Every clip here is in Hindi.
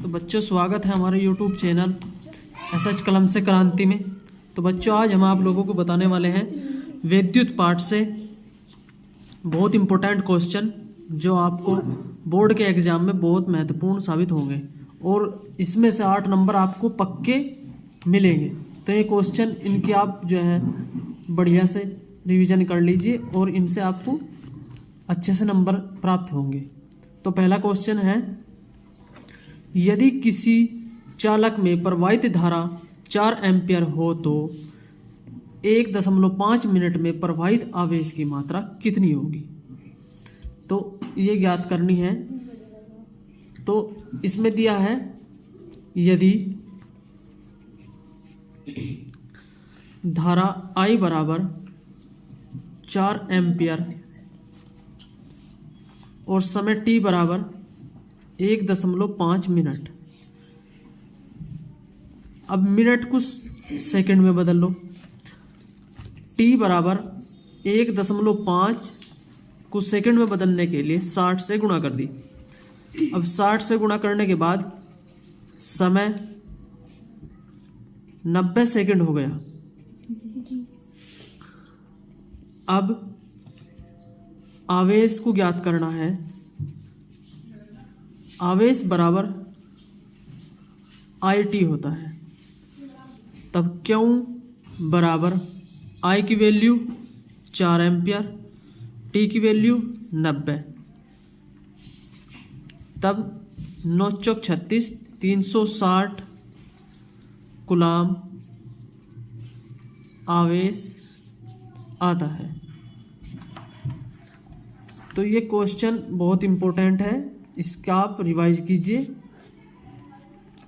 तो बच्चों स्वागत है हमारे YouTube चैनल एसएच कलम से क्रांति में। तो बच्चों आज हम आप लोगों को बताने वाले हैं विद्युत पाठ से बहुत इम्पोर्टेंट क्वेश्चन जो आपको बोर्ड के एग्जाम में बहुत महत्वपूर्ण साबित होंगे और इसमें से 8 नंबर आपको पक्के मिलेंगे। तो ये क्वेश्चन इनकी आप जो है बढ़िया से रिवीजन कर लीजिए और इनसे आपको अच्छे से नंबर प्राप्त होंगे। तो पहला क्वेश्चन है, यदि किसी चालक में प्रवाहित धारा 4 एम्पियर हो तो 1.5 मिनट में प्रवाहित आवेश की मात्रा कितनी होगी। तो ये ज्ञात करनी है। तो इसमें दिया है यदि धारा I बराबर 4 एम्पियर और समय t बराबर 1.5 मिनट। अब मिनट को सेकंड में बदल लो। t बराबर 1.5 को सेकंड में बदलने के लिए 60 से गुणा कर दी। अब 60 से गुणा करने के बाद समय 90 सेकंड हो गया। अब आवेश को ज्ञात करना है। आवेश बराबर IT होता है। तब Q बराबर I की वैल्यू 4 एम्पियर, T की वैल्यू 90। तब 9 चौक 36 360 कूलाम आवेश आता है। तो ये क्वेश्चन बहुत इम्पोर्टेंट है, इसका आप रिवाइज कीजिए।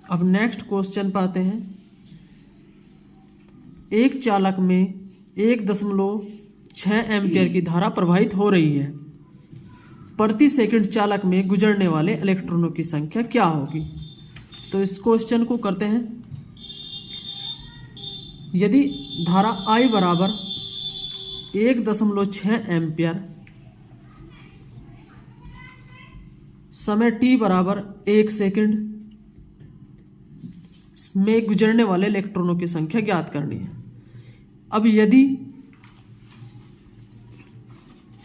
अब नेक्स्ट क्वेश्चन पर आते हैं। एक चालक में 1.6 एम्पियर की धारा प्रवाहित हो रही है। प्रति सेकंड चालक में गुजरने वाले इलेक्ट्रॉनों की संख्या क्या होगी। तो इस क्वेश्चन को करते हैं। यदि धारा I बराबर 1.6 एम्पियर, समय t बराबर 1 सेकंड में गुजरने वाले इलेक्ट्रॉनों की संख्या ज्ञात करनी है। अब यदि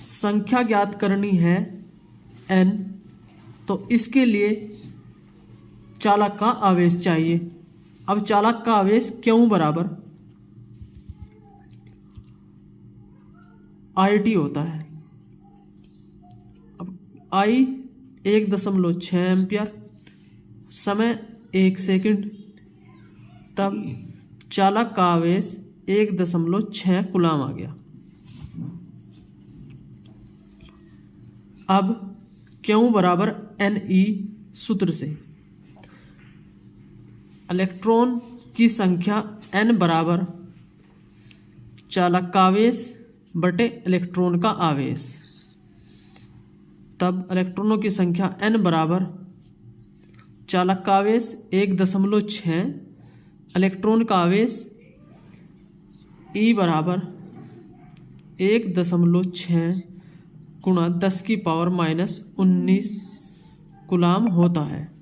संख्या ज्ञात करनी है n, तो इसके लिए चालक का आवेश चाहिए। अब चालक का आवेश Q बराबर IT होता है। अब I 1.6 एम्पियर, समय 1 सेकंड, तब चालक का आवेश 1.6 कूलाम आ गया। अब Q बराबर Ne सूत्र से इलेक्ट्रॉन की संख्या n बराबर चालक का आवेश बटे इलेक्ट्रॉन का आवेश। तब इलेक्ट्रॉनों की संख्या n बराबर चालक का आवेश 1.6, इलेक्ट्रॉन का आवेश E बराबर 1.6 गुणा 10⁻⁻19 कूलाम होता है।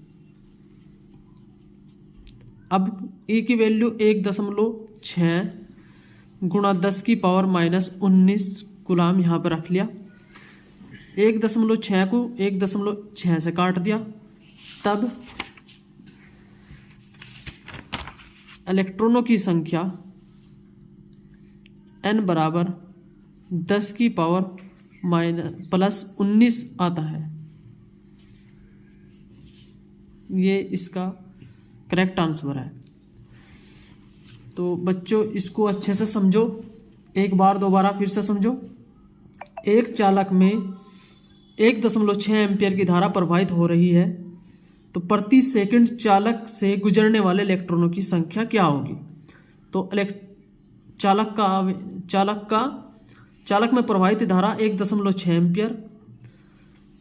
अब E की वैल्यू 1.6 गुणा 10⁻⁻19 कूलाम यहाँ पर रख लिया। 1.6 को 1.6 से काट दिया। तब इलेक्ट्रॉनों की संख्या n बराबर 10⁻+19 आता है। ये इसका करेक्ट आंसर है। तो बच्चों इसको अच्छे से समझो, एक बार दोबारा फिर से समझो। एक चालक में 1.6 एम्पियर की धारा प्रवाहित हो रही है, तो प्रति सेकंड चालक से गुजरने वाले इलेक्ट्रॉनों की संख्या क्या होगी। तो चालक में प्रवाहित धारा 1.6 एम्पियर,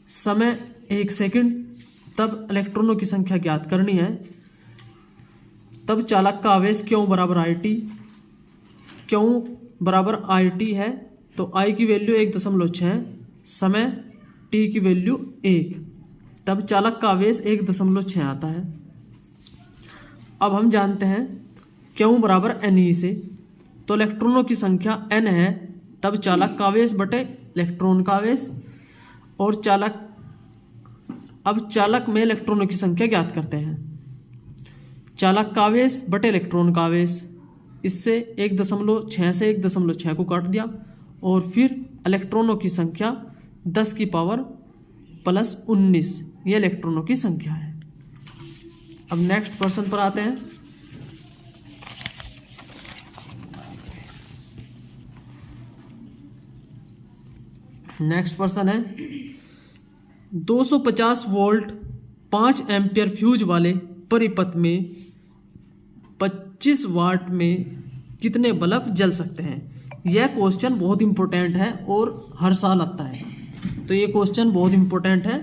समय 1 सेकंड, तब इलेक्ट्रॉनों की संख्या ज्ञात करनी है। तब चालक का आवेश Q बराबर IT, Q बराबर IT है तो I की वैल्यू 1.6, समय t की वैल्यू 1, तब चालक का आवेश 1.6 आता है। अब हम जानते हैं Q बराबर Ne से, तो इलेक्ट्रॉनों की संख्या n है, तब चालक का आवेश बटे इलेक्ट्रॉन का आवेश, और अब चालक में इलेक्ट्रॉनों की संख्या ज्ञात करते हैं। चालक का आवेश बटे इलेक्ट्रॉन का आवेश, इससे 1.6 से 1.6 को काट दिया, और फिर इलेक्ट्रॉनों की संख्या 10 की पावर प्लस 19, ये इलेक्ट्रॉनों की संख्या है। अब नेक्स्ट प्रश्न पर आते हैं। नेक्स्ट प्रश्न है 250 वोल्ट 5 एम्पियर फ्यूज वाले परिपथ में 25 वाट में कितने बल्ब जल सकते हैं। यह क्वेश्चन बहुत इंपॉर्टेंट है और हर साल आता है, तो ये क्वेश्चन बहुत इंपॉर्टेंट है,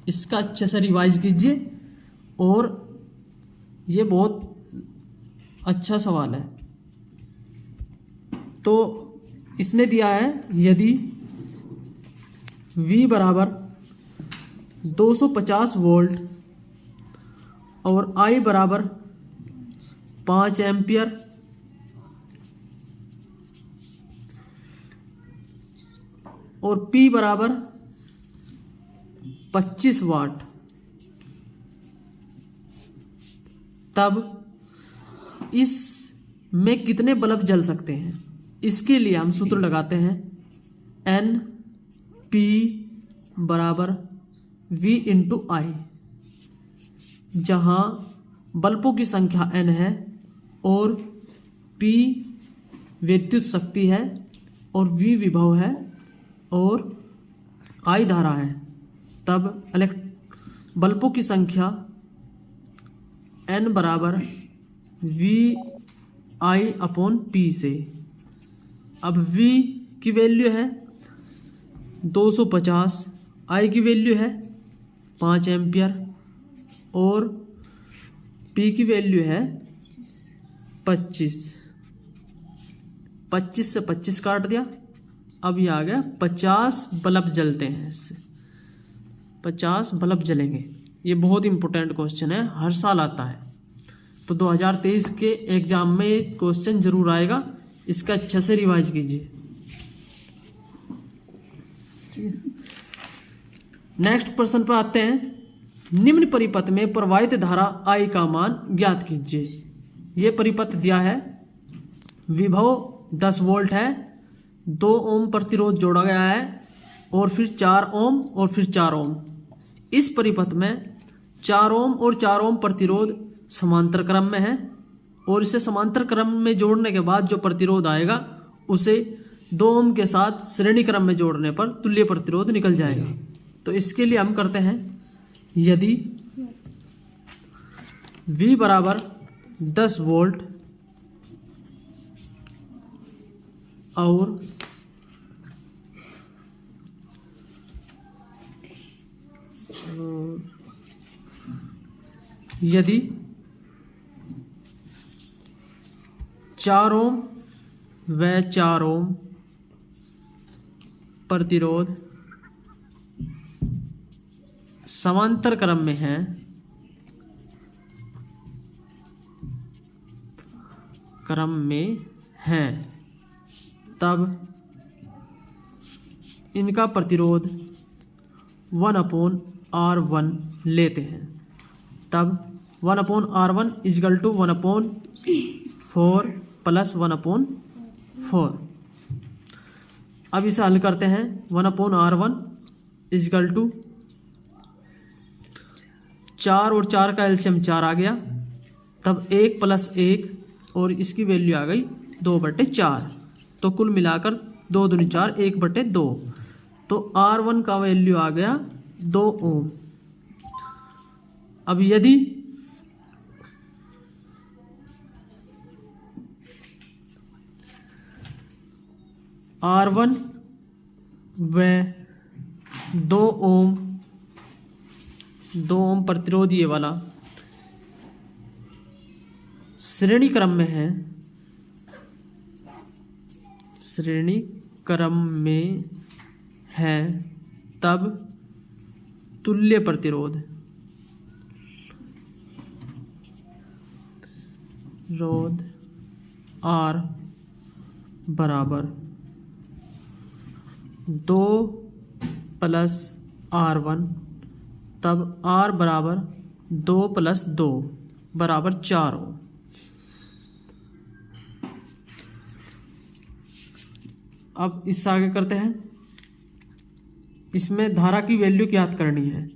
इसका अच्छे से रिवाइज कीजिए, और ये बहुत अच्छा सवाल है। तो इसने दिया है यदि V बराबर 250 वोल्ट और I बराबर 5 एम्पियर और P बराबर 25 वाट, तब इस में कितने बल्ब जल सकते हैं। इसके लिए हम सूत्र लगाते हैं NP बराबर V इंटू I, जहाँ बल्बों की संख्या n है और P विद्युत शक्ति है और V विभव है और I धारा है, तब बल्बों की संख्या n बराबर VI अपॉन P से। अब V की वैल्यू है 250, I की वैल्यू है 5 एम्पियर और P की वैल्यू है 25। 25 से 25 काट दिया, अब ये आ गया 50 बल्ब जलते हैं, इससे 50 बल्ब जलेंगे। ये बहुत इंपॉर्टेंट क्वेश्चन है, हर साल आता है, तो 2023 के एग्जाम में ये क्वेश्चन जरूर आएगा, इसका अच्छे से रिवाइज कीजिए। नेक्स्ट प्रश्न पर आते हैं। निम्न परिपथ में प्रवाहित धारा I का मान ज्ञात कीजिए। ये परिपथ दिया है, विभव 10 वोल्ट है, 2 ओम प्रतिरोध जोड़ा गया है और फिर 4 ओम और फिर 4 ओम। इस परिपथ में 4 ओम और 4 ओम प्रतिरोध समांतर क्रम में है, और इसे समांतर क्रम में जोड़ने के बाद जो प्रतिरोध आएगा उसे 2 ओम के साथ श्रेणी क्रम में जोड़ने पर तुल्य प्रतिरोध निकल जाएगा। तो इसके लिए हम करते हैं, यदि V बराबर 10 वोल्ट और यदि 4 ओम व 4 ओम प्रतिरोध समांतर क्रम में है, तब इनका प्रतिरोध 1/R1 लेते हैं। तब 1/R1 इजगल टू 1/4 प्लस 1/4। अब इसे हल करते हैं, 1/R1 इजगल टू 4 और 4 का एलसीएम 4 आ गया, तब 1 + 1 और इसकी वैल्यू आ गई 2/4, तो कुल मिलाकर 2 दूनी 4, 1/2, तो R1 का वैल्यू आ गया 2 ओम। अब यदि R1 व 2 ओम प्रतिरोध ये वाला श्रेणी क्रम में है, तब तुल्य प्रतिरोध रोध R बराबर 2 + R1, तब R बराबर 2 + 2 बराबर 4 ओम। अब इससे आगे करते हैं। इसमें धारा की वैल्यू ज्ञात करनी है।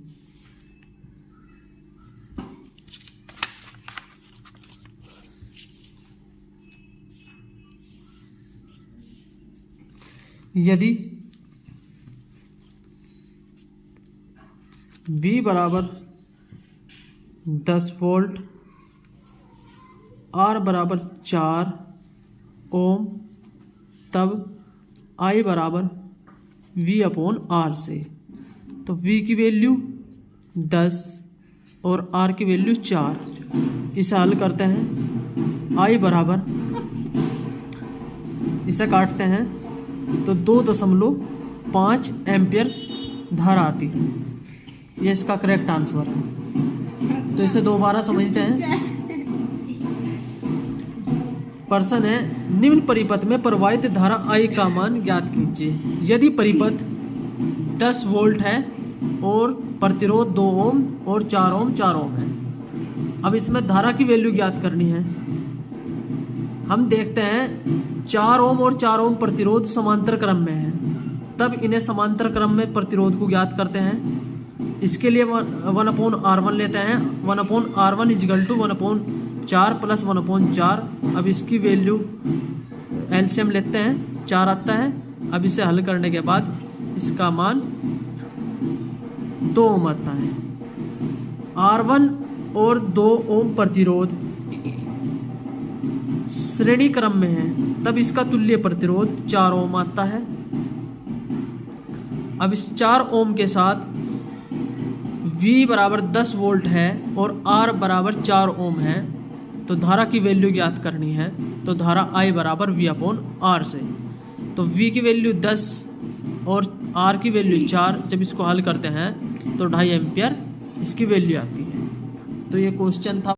यदि V बराबर 10 वोल्ट, R बराबर 4 ओम, तब I बराबर V/R से। तो V की वैल्यू 10 और R की वैल्यू 4। इसे हल करते हैं। I बराबर, इसे काटते हैं तो 2.5 एम्पियर धारा आती है। ये इसका करेक्ट आंसर है। तो इसे दोबारा समझते हैं। प्रश्न है, निम्न परिपथ में प्रवाहित धारा I का मान ज्ञात कीजिए। यदि परिपथ 10 वोल्ट है और प्रतिरोध 2 ओम और 4 ओम है। अब इसमें धारा की वैल्यू ज्ञात करनी है। हम देखते हैं 4 ओम और 4 ओम प्रतिरोध समांतर क्रम में है, तब इन्हें समांतर क्रम में प्रतिरोध को ज्ञात करते हैं। इसके लिए 1/R1 लेते हैं। 1/R1 = 1/4 + 1/4। अब इसकी वैल्यू एलसीएम लेते हैं, 4 आता है। अब इसे हल करने के बाद इसका मान 2 ओम आता है। R1 और 2 ओम प्रतिरोध श्रेणी क्रम में है, तब इसका तुल्य प्रतिरोध 4 ओम आता है। अब इस 4 ओम के साथ V बराबर 10 वोल्ट है और R बराबर 4 ओम है, तो धारा की वैल्यू ज्ञात करनी है। तो धारा I बराबर V/R से। तो V की वैल्यू 10 और R की वैल्यू 4। जब इसको हल करते हैं तो 2.5 एम्पियर इसकी वैल्यू आती है। तो ये क्वेश्चन था।